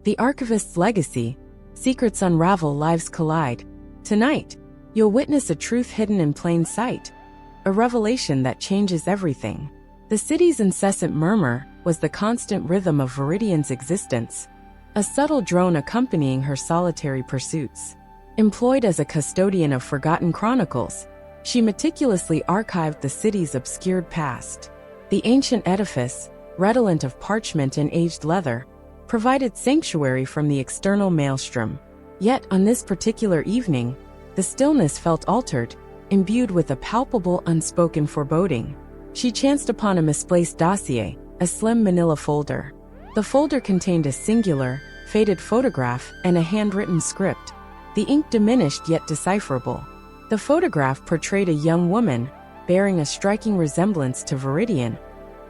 The Archivist's legacy. Secrets unravel, lives collide. Tonight, you'll witness a truth hidden in plain sight. A revelation that changes everything. The city's incessant murmur was the constant rhythm of Viridian's existence, a subtle drone accompanying her solitary pursuits. Employed as a custodian of forgotten chronicles, she meticulously archived the city's obscured past. The ancient edifice, redolent of parchment and aged leather, provided sanctuary from the external maelstrom. Yet, on this particular evening, the stillness felt altered, imbued with a palpable, unspoken foreboding. She chanced upon a misplaced dossier, a slim manila folder. The folder contained a singular, faded photograph and a handwritten script. The ink diminished yet decipherable. The photograph portrayed a young woman, bearing a striking resemblance to Viridian,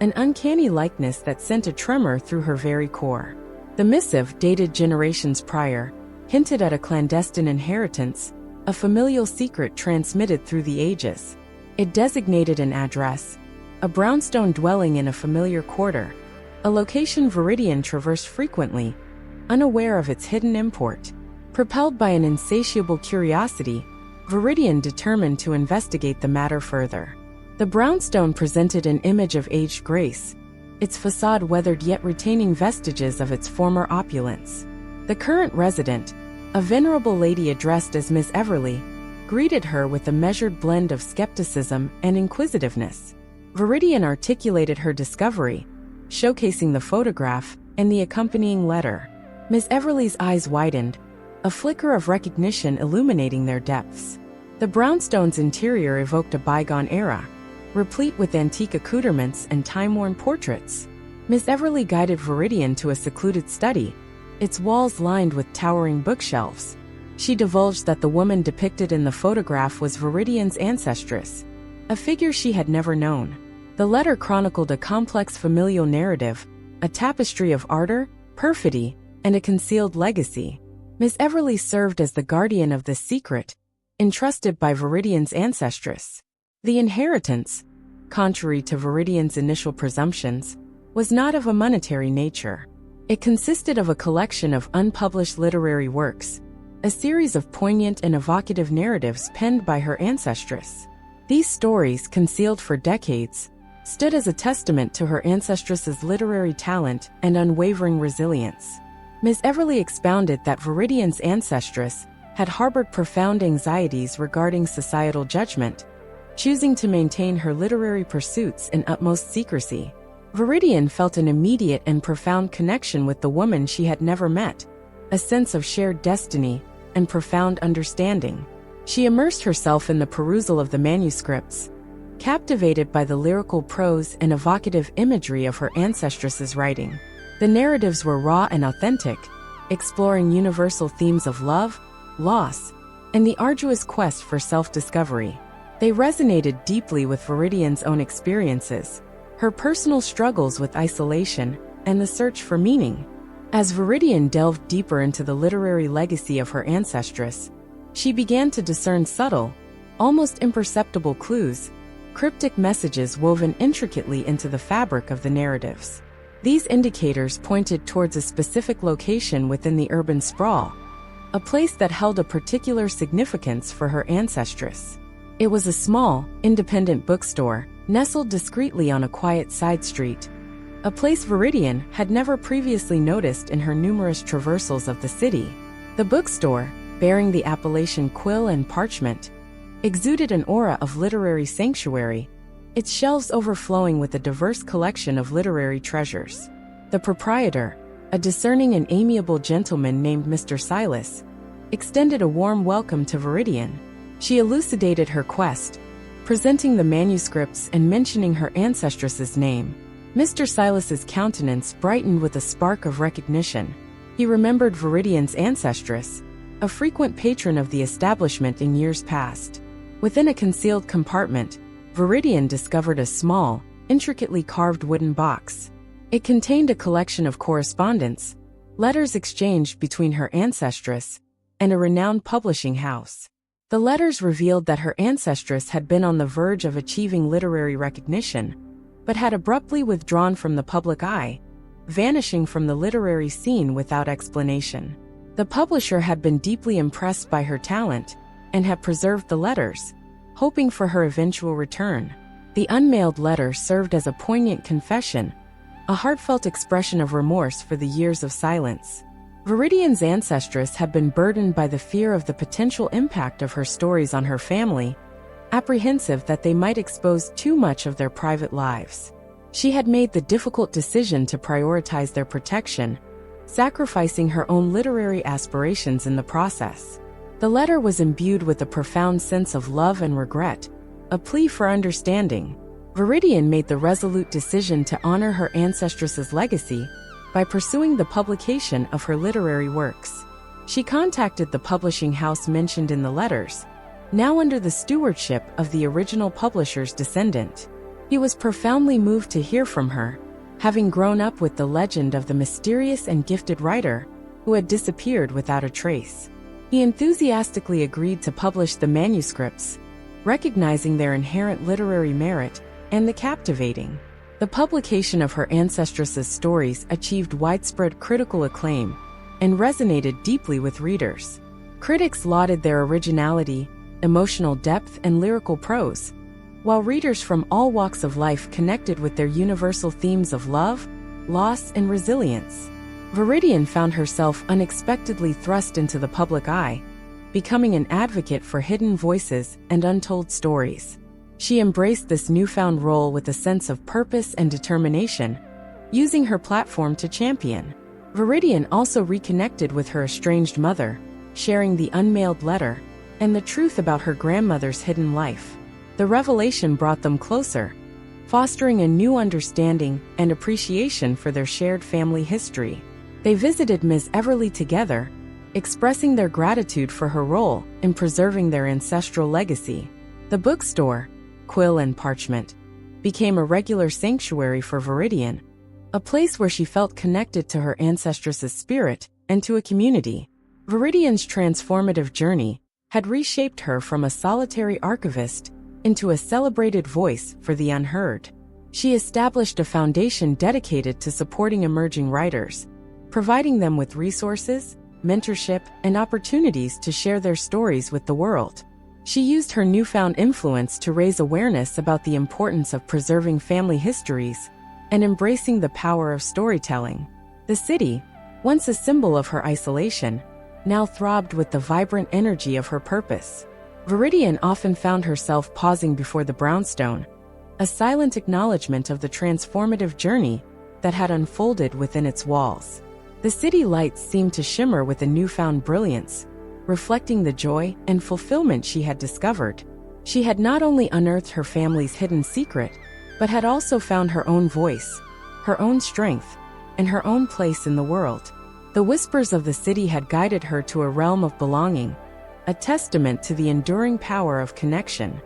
an uncanny likeness that sent a tremor through her very core. The missive, dated generations prior, hinted at a clandestine inheritance, a familial secret transmitted through the ages. It designated an address, a brownstone dwelling in a familiar quarter, a location Viridian traversed frequently, unaware of its hidden import. Propelled by an insatiable curiosity, Viridian determined to investigate the matter further. The brownstone presented an image of aged grace, its facade weathered yet retaining vestiges of its former opulence. The current resident, a venerable lady addressed as Miss Everly, greeted her with a measured blend of skepticism and inquisitiveness. Viridian articulated her discovery, showcasing the photograph and the accompanying letter. Miss Everly's eyes widened, a flicker of recognition illuminating their depths. The brownstone's interior evoked a bygone era, replete with antique accoutrements and time-worn portraits. Miss Everly guided Viridian to a secluded study, its walls lined with towering bookshelves. She divulged that the woman depicted in the photograph was Viridian's ancestress, a figure she had never known. The letter chronicled a complex familial narrative, a tapestry of ardor, perfidy, and a concealed legacy. Miss Everly served as the guardian of this secret, entrusted by Viridian's ancestress. The inheritance, contrary to Viridian's initial presumptions, was not of a monetary nature. It consisted of a collection of unpublished literary works, a series of poignant and evocative narratives penned by her ancestress. These stories, concealed for decades, stood as a testament to her ancestress's literary talent and unwavering resilience. Miss Everly expounded that Viridian's ancestress had harbored profound anxieties regarding societal judgment, choosing to maintain her literary pursuits in utmost secrecy. Viridian felt an immediate and profound connection with the woman she had never met, a sense of shared destiny and profound understanding. She immersed herself in the perusal of the manuscripts, captivated by the lyrical prose and evocative imagery of her ancestress's writing. The narratives were raw and authentic, exploring universal themes of love, loss, and the arduous quest for self-discovery. They resonated deeply with Viridian's own experiences, her personal struggles with isolation, and the search for meaning. As Viridian delved deeper into the literary legacy of her ancestress, she began to discern subtle, almost imperceptible clues, cryptic messages woven intricately into the fabric of the narratives. These indicators pointed towards a specific location within the urban sprawl, a place that held a particular significance for her ancestress. It was a small, independent bookstore, nestled discreetly on a quiet side street, a place Viridian had never previously noticed in her numerous traversals of the city. The bookstore, bearing the appellation Quill and Parchment, exuded an aura of literary sanctuary, its shelves overflowing with a diverse collection of literary treasures. The proprietor, a discerning and amiable gentleman named Mr. Silas, extended a warm welcome to Viridian. She elucidated her quest, presenting the manuscripts and mentioning her ancestress's name. Mr. Silas's countenance brightened with a spark of recognition. He remembered Viridian's ancestress, a frequent patron of the establishment in years past. Within a concealed compartment, Viridian discovered a small, intricately carved wooden box. It contained a collection of correspondence, letters exchanged between her ancestress and a renowned publishing house. The letters revealed that her ancestress had been on the verge of achieving literary recognition, but had abruptly withdrawn from the public eye, vanishing from the literary scene without explanation. The publisher had been deeply impressed by her talent and had preserved the letters, hoping for her eventual return. The unmailed letter served as a poignant confession, a heartfelt expression of remorse for the years of silence. Viridian's ancestress had been burdened by the fear of the potential impact of her stories on her family, apprehensive that they might expose too much of their private lives. She had made the difficult decision to prioritize their protection, sacrificing her own literary aspirations in the process. The letter was imbued with a profound sense of love and regret, a plea for understanding. Viridian made the resolute decision to honor her ancestress's legacy by pursuing the publication of her literary works. She contacted the publishing house mentioned in the letters, now under the stewardship of the original publisher's descendant. He was profoundly moved to hear from her, having grown up with the legend of the mysterious and gifted writer who had disappeared without a trace. He enthusiastically agreed to publish the manuscripts, recognizing their inherent literary merit and the captivating. The publication of her ancestress's stories achieved widespread critical acclaim and resonated deeply with readers. Critics lauded their originality, emotional depth, and lyrical prose, while readers from all walks of life connected with their universal themes of love, loss, and resilience. Viridian found herself unexpectedly thrust into the public eye, becoming an advocate for hidden voices and untold stories. She embraced this newfound role with a sense of purpose and determination, using her platform to champion. Viridian also reconnected with her estranged mother, sharing the unmailed letter and the truth about her grandmother's hidden life. The revelation brought them closer, fostering a new understanding and appreciation for their shared family history. They visited Ms. Everly together, expressing their gratitude for her role in preserving their ancestral legacy. The bookstore, Quill and Parchment, became a regular sanctuary for Viridian, a place where she felt connected to her ancestress's spirit and to a community. Viridian's transformative journey had reshaped her from a solitary archivist into a celebrated voice for the unheard. She established a foundation dedicated to supporting emerging writers, providing them with resources, mentorship, and opportunities to share their stories with the world. She used her newfound influence to raise awareness about the importance of preserving family histories and embracing the power of storytelling. The city, once a symbol of her isolation, now throbbed with the vibrant energy of her purpose. Viridian often found herself pausing before the brownstone, a silent acknowledgement of the transformative journey that had unfolded within its walls. The city lights seemed to shimmer with a newfound brilliance, reflecting the joy and fulfillment she had discovered. She had not only unearthed her family's hidden secret, but had also found her own voice, her own strength, and her own place in the world. The whispers of the city had guided her to a realm of belonging, a testament to the enduring power of connection.